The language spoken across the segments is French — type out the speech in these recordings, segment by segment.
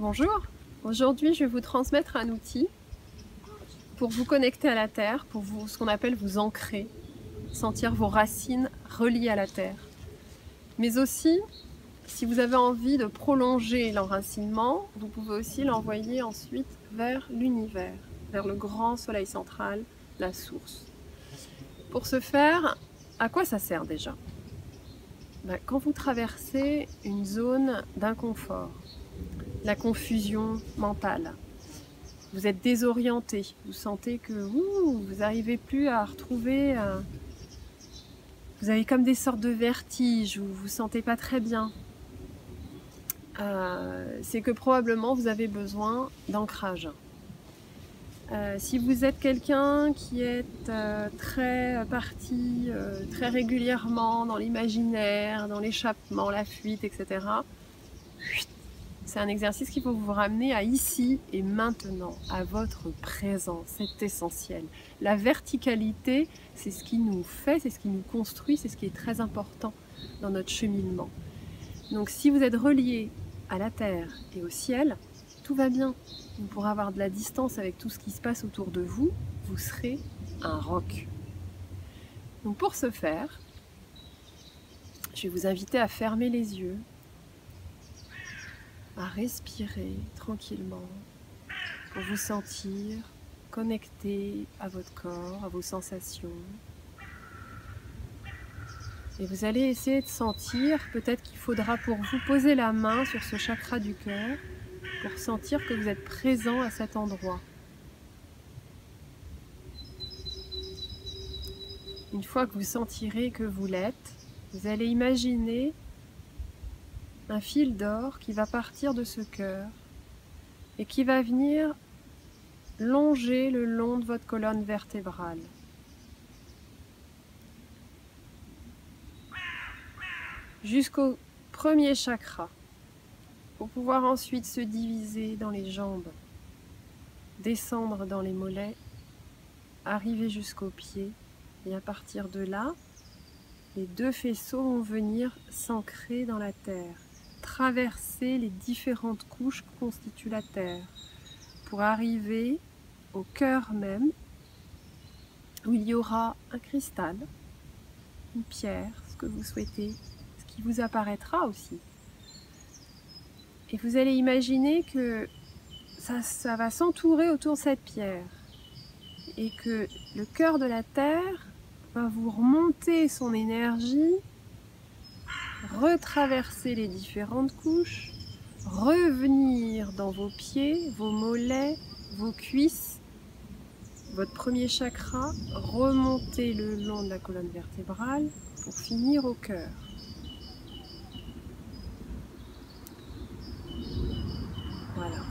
Bonjour, aujourd'hui je vais vous transmettre un outil pour vous connecter à la terre, pour vous, ce qu'on appelle vous ancrer, sentir vos racines reliées à la terre. Mais aussi, si vous avez envie de prolonger l'enracinement, vous pouvez aussi l'envoyer ensuite vers l'univers, vers le grand soleil central, la source. Pour ce faire, à quoi ça sert déjà? Quand vous traversez une zone d'inconfort, la confusion mentale, vous êtes désorienté, vous sentez que vous n'arrivez plus à retrouver, vous avez comme des sortes de vertiges, vous ne vous sentez pas très bien. C'est que probablement vous avez besoin d'ancrage. Si vous êtes quelqu'un qui est très parti très régulièrement dans l'imaginaire, dans l'échappement, la fuite, etc., c'est un exercice qui faut vous ramener à ici et maintenant, à votre présent. C'est essentiel. La verticalité, c'est ce qui nous fait, c'est ce qui nous construit, c'est ce qui est très important dans notre cheminement. Donc si vous êtes relié à la terre et au ciel, tout va bien. Vous pourrez avoir de la distance avec tout ce qui se passe autour de vous, vous serez un roc. Donc pour ce faire, je vais vous inviter à fermer les yeux, à respirer tranquillement pour vous sentir connecté à votre corps, à vos sensations. Et vous allez essayer de sentir, peut-être qu'il faudra pour vous poser la main sur ce chakra du cœur pour sentir que vous êtes présent à cet endroit. Une fois que vous sentirez que vous l'êtes, vous allez imaginer un fil d'or qui va partir de ce cœur et qui va venir longer le long de votre colonne vertébrale. Jusqu'au premier chakra, pour pouvoir ensuite se diviser dans les jambes, descendre dans les mollets, arriver jusqu'aux pieds, et à partir de là, les deux faisceaux vont venir s'ancrer dans la terre, traverser les différentes couches que constitue la terre, pour arriver au cœur même, où il y aura un cristal, une pierre, ce que vous souhaitez, ce qui vous apparaîtra aussi. Et vous allez imaginer que ça va s'entourer autour de cette pierre, et que le cœur de la terre va vous remonter son énergie, retraverser les différentes couches, revenir dans vos pieds, vos mollets, vos cuisses, votre premier chakra, remonter le long de la colonne vertébrale pour finir au cœur. Voilà.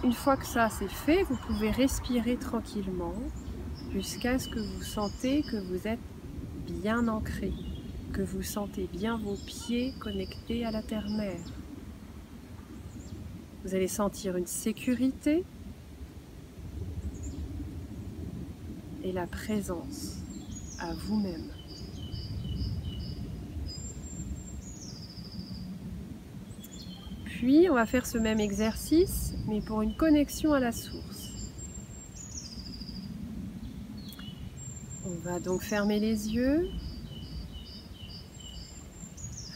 Une fois que ça c'est fait, vous pouvez respirer tranquillement jusqu'à ce que vous sentez que vous êtes bien ancré, que vous sentez bien vos pieds connectés à la terre-mère. Vous allez sentir une sécurité et la présence à vous-même. Puis, on va faire ce même exercice, mais pour une connexion à la source. On va donc fermer les yeux,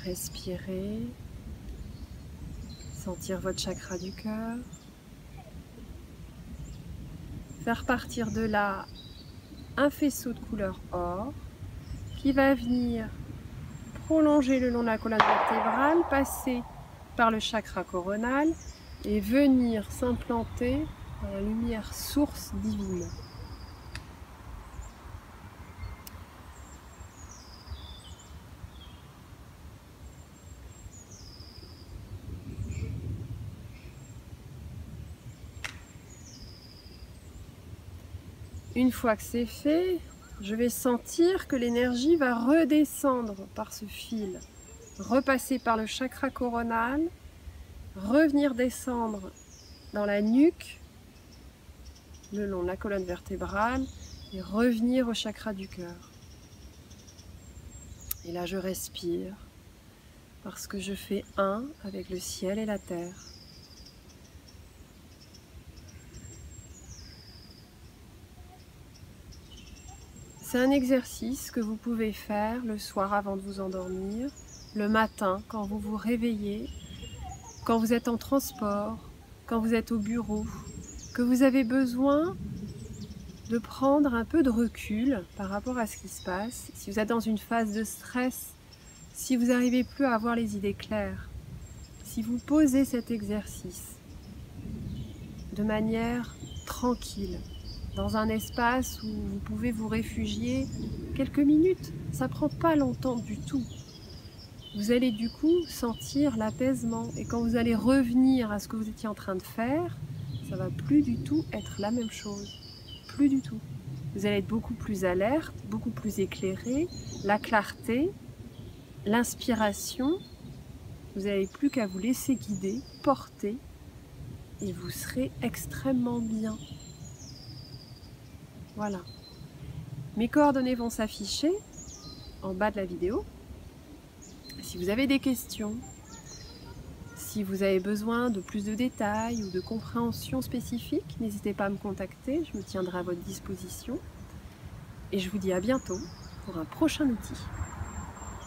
respirer, sentir votre chakra du cœur, faire partir de là un faisceau de couleur or qui va venir prolonger le long de la colonne vertébrale, passer par le chakra coronal et venir s'implanter dans la lumière source divine. Une fois que c'est fait, je vais sentir que l'énergie va redescendre par ce fil, repasser par le chakra coronal, revenir descendre dans la nuque, le long de la colonne vertébrale, et revenir au chakra du cœur. Et là, je respire parce que je fais un avec le ciel et la terre. C'est un exercice que vous pouvez faire le soir avant de vous endormir, le matin quand vous vous réveillez, quand vous êtes en transport, quand vous êtes au bureau, que vous avez besoin de prendre un peu de recul par rapport à ce qui se passe. Si vous êtes dans une phase de stress, si vous n'arrivez plus à avoir les idées claires, si vous posez cet exercice de manière tranquille, dans un espace où vous pouvez vous réfugier quelques minutes, ça prend pas longtemps du tout. Vous allez du coup sentir l'apaisement et quand vous allez revenir à ce que vous étiez en train de faire, ça va plus du tout être la même chose. Plus du tout. Vous allez être beaucoup plus alerte, beaucoup plus éclairé, la clarté, l'inspiration, vous n'avez plus qu'à vous laisser guider, porter, et vous serez extrêmement bien. Voilà. Mes coordonnées vont s'afficher en bas de la vidéo. Si vous avez des questions, si vous avez besoin de plus de détails ou de compréhension spécifique, n'hésitez pas à me contacter, je me tiendrai à votre disposition. Et je vous dis à bientôt pour un prochain outil.